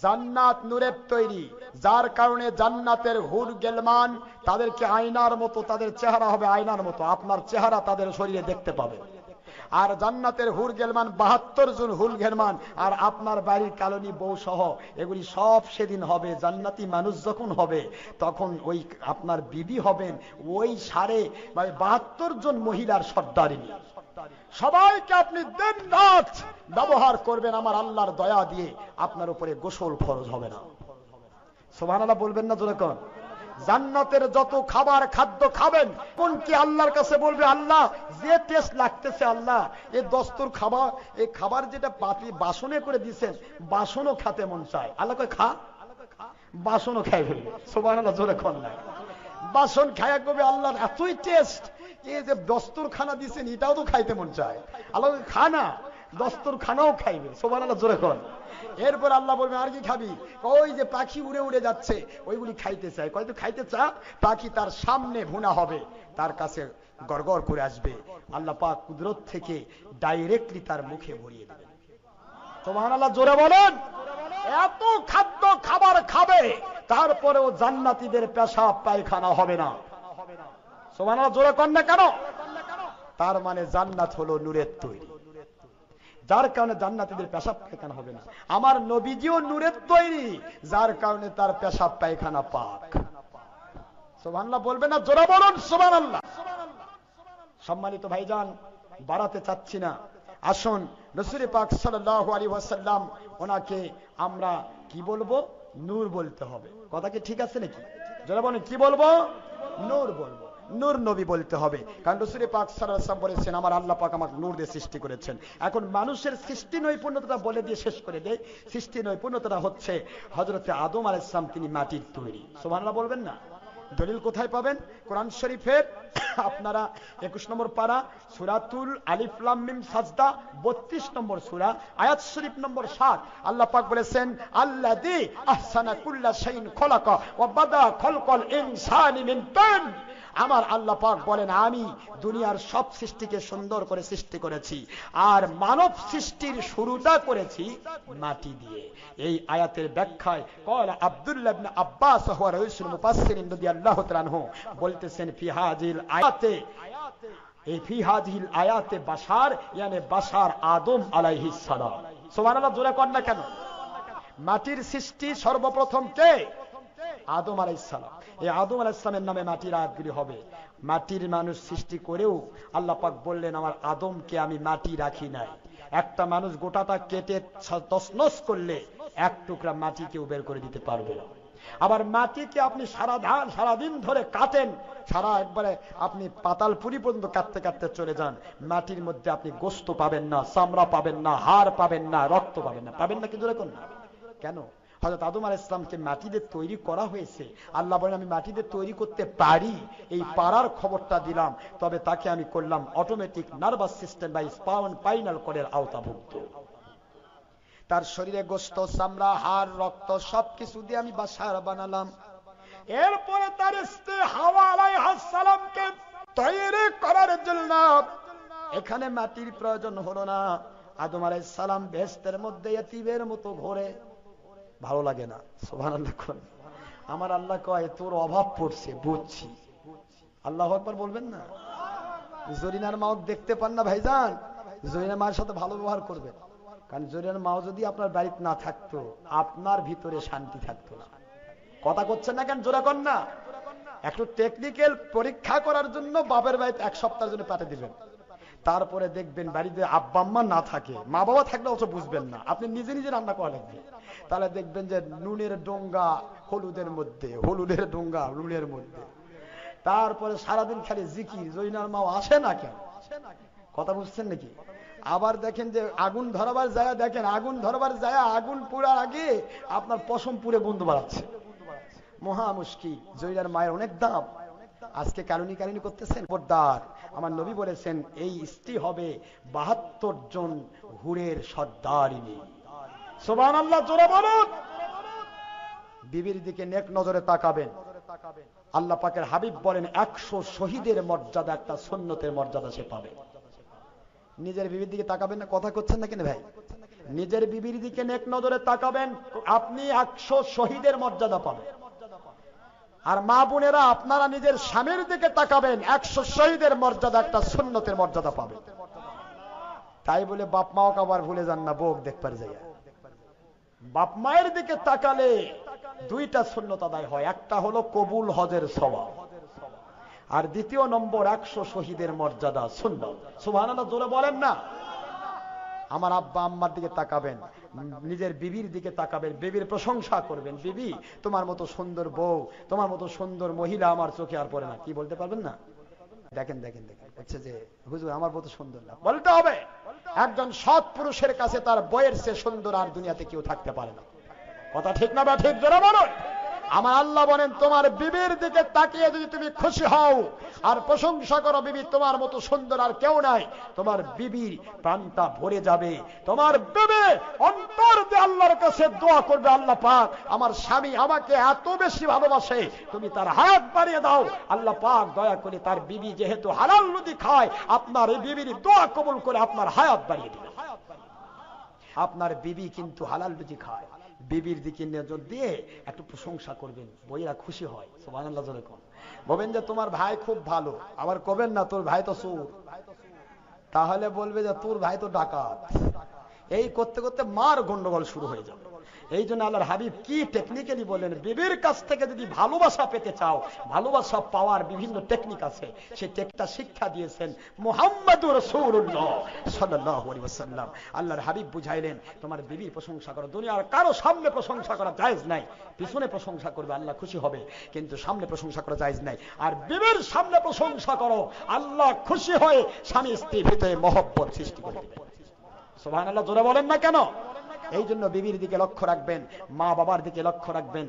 জান্নাত নূরের তৈরি, যার কারণে জান্নাতের হুর গেলমান তাদেরকে আয়নার মতো, তাদের চেহারা হবে আয়নার মতো, আপনার চেহারা তাদের শরীরে দেখতে পাবে। আর জান্নাতের হুর গেলমান 72 জন হুর গেলমান, আর আপনার বাড়ির কালনী বউ সহ এগুলি সব সেদিন হবে। জান্নাতি মানুষ যখন হবে তখন ওই আপনার বিবি হবেন ওই 72 জন মহিলার সর্দারিনী। সবাইকে আপনি দিন রাত ব্যবহার করবেন আমার আল্লাহর দয়া দিয়ে, আপনার উপরে গোসল ফরজ হবে না। সুবহানাল্লাহ বলবেন না জোরে কোন? জান্নাতের যত খাবার খাদ্য খাবেন, কোন কি আল্লাহর কাছে বলবে আল্লাহ যে টেস্ট লাগতেছে, আল্লাহ এই দস্তুর খাবার, এই খাবার যেটা পাতি বাসনে করে দিয়েছেন, বাসনও খেতে মন চায়। আল্লাহ কয় খা, বাসনও খাই ফেলবে। সুবহানাল্লাহ জোরে কোন না? বাসন খায়া করবে আল্লাহর এতই টেস্ট, এই যে দস্তুর খানা দিয়েছেন এটাও তো খাইতে মন চায়। আল্লাহ খানা দস্তুর খানাও খাইবে। সুবহানাল্লাহ জোরে কোন? এরপর আল্লাহ বলবে আর কি খাবি? ওই যে পাখি উড়ে উড়ে যাচ্ছে ওইগুলি খাইতে চায়। কয়তো খাইতে চা, পাখি তার সামনে ভুনা হবে, তার কাছে গড়গড় করে আসবে, আল্লাহ পাক কুদরত থেকে ডাইরেক্টলি তার মুখে ভরিয়ে দেবেন। সুবহানাল্লাহ জোরে বলেন। এত খাদ্য খাবার খাবে, তারপরেও জান্নাতীদের পেশাব পায়খানা হবে না। সুবহানাল্লাহ জোরে কর না কেন? তার মানে জান্নাত হলো নূরের তৈরি, যার কারণে জান্নাতীদের পেশাব পায়খানা হবে না। আমার নবীজিও নূরের তৈরি, যার কারণে তার পেশাব পায়খানা পাক। সুবহানাল্লাহ বলবেন না? জোরে বলুন সুবহানাল্লাহ। সম্মানিত ভাইজান, বাড়াতে চাচ্ছি না, আসুন রাসূল পাক সাল্লাল্লাহু আলাইহি ওয়াসাল্লাম ওনাকে আমরা কি বলবো? নূর বলতে হবে। কথা কি ঠিক আছে নাকি? যারা বলেন কি বলবো? নূর বলবো, নূর নবী বলতে হবে। কারণ রাসূল পাক সাল্লাল্লাহু আলাইহি ওয়াসাল্লাম বলেছেন আমার আল্লাহ পাক আমাকে নূর দিয়ে সৃষ্টি করেছেন। এখন মানুষের সৃষ্টি নৈপুণ্যতা বলে দিয়ে শেষ করে দেয়। সৃষ্টি নৈপুণ্যতা হচ্ছে হযরতে আদম আলাইহিস সালাম, তিনি মাটির তৈরি। সুবহানাল্লাহ বলবেন না? দলিল কোথায় পাবেন? কোরআন শরীফের আপনারা 21 নম্বর পারা সূরাতুল আলিফ লাম মিম সাজদা 32 নম্বর সূরা আয়াত শরীফ নম্বর 7 আল্লাহ পাক বলেছেন আল্লাযী আহসানা কুল্লা শাইইন খলাকা ওয়া বাদা খলকাল ইনসানি মিন তিন। আমার আল্লাহ পাক বলেন আমি দুনিয়ার সব সৃষ্টিকে সুন্দর করে সৃষ্টি করেছি, আর মানব সৃষ্টির শুরুটা করেছি মাটি দিয়ে। এই আয়াতের ব্যাখ্যায় ক্বালা আব্দুল্লাহ ইবনে আব্বাস ওয়া রাইসুল মুফাসসিরিন রাদিয়াল্লাহু তাআলা আনহু বলতেছেন ফি হাযিল আয়াতে, এই ফি হাযিল আয়াতে বাশার ইয়ানি বাশার আদম আলাইহিস সালাম। সুবহানাল্লাহ জোরে কর না কেন? মাটির সৃষ্টি সর্বপ্রথম কে? আদম আলাইহিস সালাম। এই আদম আলাইহিস সালামের নামে মাটির আয়াতগুলি হবে। মাটির মানুষ সৃষ্টি করেও আল্লাহ পাক বললেন আমার আদমকে আমি মাটি রাখি নাই। একটা মানুষ গোটাটা কেটে তছনছ করলে এক টুকরা মাটি কেউ বের করে দিতে পারবে না। আবার মাটিকে আপনি সারাদিন ধরে কাটেন, সারা একবারে আপনি পাতালপুরি পর্যন্ত কাটতে কাটতে চলে যান, মাটির মধ্যে আপনি গোশত পাবেন না, চামড়া পাবেন না, হাড় পাবেন না, রক্ত পাবেন না। পাবেন না কিন্তু এরকম না। কেন? হযরত আদম আলাইহিস সালামকে মাটি দিয়ে তৈরি করা হয়েছে। আল্লাহ বলেন আমি মাটি দিয়ে তৈরি করতে পারি, এই পারার খবরটা দিলাম, তবে তাকে আমি করলাম অটোমেটিক নার্ভাস সিস্টেম বা স্পাইনাল কর্ডের আওতাভুক্ত। তার শরীরে গোশত, চামড়া, হাড়, রক্ত সবকিছু দিয়ে আমি বাশার বানালাম। এরপরে তার স্ত্রী হাওয়া আলাইহিস সালামকে তৈরি করার জন্য এখানে মাটির প্রয়োজন হলো না। আদম আলাইহিস সালাম বেহেশতের মধ্যে ইতিমের মতো ঘোরে, ভালো লাগে না? সুবহানাল্লাহ। আমার আল্লাহ কয় তোর অভাব পড়ছে বুঝছি। আল্লাহু আকবার বলবেন না? জরিনার মাও দেখতে পান না ভাইজান, জরিনার মায়ের সাথে ভালো ব্যবহার করবেন। কারণ জরিনার মাও যদি আপনার বাড়িতে না থাকতো আপনার ভিতরে শান্তি থাকতো না। কথা করছেন না কেন? জোরে কর না। একটু টেকনিক্যাল পরীক্ষা করার জন্য বাবার বাড়িতে 1 সপ্তাহের জন্য পাঠিয়ে দিবেন, তারপরে দেখবেন বাড়িতে আব্বা আম্মা না থাকে, মা বাবা থাকলে অত বুঝবেন না, আপনি নিজে নিজে রান্না করা লাগবে। তাহলে দেখবেন যে নুনের ডোঙ্গা হলুদের মধ্যে, হলুদের ডোঙ্গা নুনের মধ্যে। তারপরে সারাদিন খালি জিকির, জরিনার মাও আসে না কেন? কথা বুঝছেন নাকি? আবার দেখেন যে আগুন ধরাবার জায়গা, দেখেন আগুন ধরাবার জায়গা, আগুন পুরার আগে আপনার পশম পুড়ে গন্ধ বাড়াচ্ছে। মহা মুশকিল। জরিনার মায়ের অনেক দাম। আজকে কারণী করতেছেন। খবরদার, আমার নবী বলেছেন এই স্ত্রী হবে 72 জন হুরের সর্দারিনী। সুবহানাল্লাহ জোরে বলুন। বিবির দিকে নেক নজরে তাকাবেন। আল্লাহ পাকের হাবিব বলেন 100 শহীদের মর্যাদা, একটা সুন্নতের মর্যাদা সে পাবে। নিজের বিবির দিকে তাকাবেন না? কথা করছেন না কেন ভাই? নিজের বিবির দিকে নেক নজরে তাকাবেন, আপনি 100 শহীদের মর্যাদা পাবেন। আর মা বোনেরা আপনারা নিজের স্বামীর দিকে তাকাবেন, 100 শহীদের মর্যাদা, একটা সুন্নতের মর্যাদা পাবেন। তাই বলে বাপ মাও আবার ভুলে যান না, বোক দেখবার যাইয়া বাপ মায়ের দিকে তাকালে 2টা সুন্নত আদায় হয়। একটা হলো কবুল হজের সওয়াব, আর দ্বিতীয় নম্বর 100 শহীদের মর্যাদা সুন্নত। সুবহানাল্লাহ, জোরে বলেন না। আমার আব্বা আম্মার দিকে তাকাবেন, নিজের বিবির দিকে তাকাবেন, বিবির প্রশংসা করবেন। বিবি, তোমার মতো সুন্দর বউ, তোমার মতো সুন্দর মহিলা আমার চোখে আর পড়ে না। কি বলতে পারবেন না? দেখেন দেখেন দেখেন, হচ্ছে যে হুজুর আমার মতো সুন্দর না, বলতে হবে। একজন সৎ পুরুষের কাছে তার বইয়ের চেয়ে সুন্দর আর দুনিয়াতে কেউ থাকতে পারে না। কথা ঠিক না বা ঠিক? জোরে বলুন। আমার আল্লাহ বলেন, তোমার বিবির দিকে তাকিয়ে যদি তুমি খুশি হও আর প্রশংসা করো, বিবি তোমার মতো সুন্দর আর কেউ নাই, তোমার বিবির প্রাণটা ভরে যাবে। তোমার বিবি অন্তর দিয়ে আল্লাহর কাছে দোয়া করবে, আল্লাহ পাক আমার স্বামী আমাকে এত বেশি ভালোবাসে, তুমি তার হায়াত বাড়িয়ে দাও। আল্লাহ পাক দয়া করে তার বিবি যেহেতু হালাল রুজি খায়, আপনার এই বিবির দোয়া কবুল করে আপনার হায়াত বাড়িয়ে দিবে। আপনার বিবি কিন্তু হালাল রুজি খায়। বিবির দিকে নজর দিয়ে একটু প্রশংসা করবেন, বইরা খুশি হয়। সুবহানাল্লাহ, জোরে কোন। বলবেন যে তোমার ভাই খুব ভালো, আবার কবেন না তোর ভাই তো চোর, তাহলে বলবে যে তোর ভাই তো ডাকাত। এই করতে করতে মার গন্ডগোল শুরু হয়ে যাবে। এই জন্য আল্লাহর হাবিব কি টেকনিক্যালি বলেন, বিবির কাছ থেকে যদি ভালোবাসা পেতে চাও, ভালোবাসা পাওয়ার বিভিন্ন টেকনিক আছে, সেই টেকটা শিক্ষা দিয়েছেন মুহাম্মাদুর রাসূলুল্লাহ সাল্লাল্লাহু আলাইহি ওয়াসাল্লাম। আল্লাহর হাবিব বুঝাইলেন, তোমার বিবির প্রশংসা করো। দুনিয়ার কারো সামনে প্রশংসা করা জায়েজ নাই। পিছনে প্রশংসা করবে, আল্লাহ খুশি হবে, কিন্তু সামনে প্রশংসা করা জায়েজ নাই। আর বিবির সামনে প্রশংসা করো, আল্লাহ খুশি হয়ে স্বামী স্ত্রীর ভিতরে মহব্বত সৃষ্টি করে দিবেন। সুবহানাল্লাহ, জোরে বলেন না কেন? এই জন্য বিবির দিকে লক্ষ্য রাখবেন, মা বাবার দিকে লক্ষ্য রাখবেন।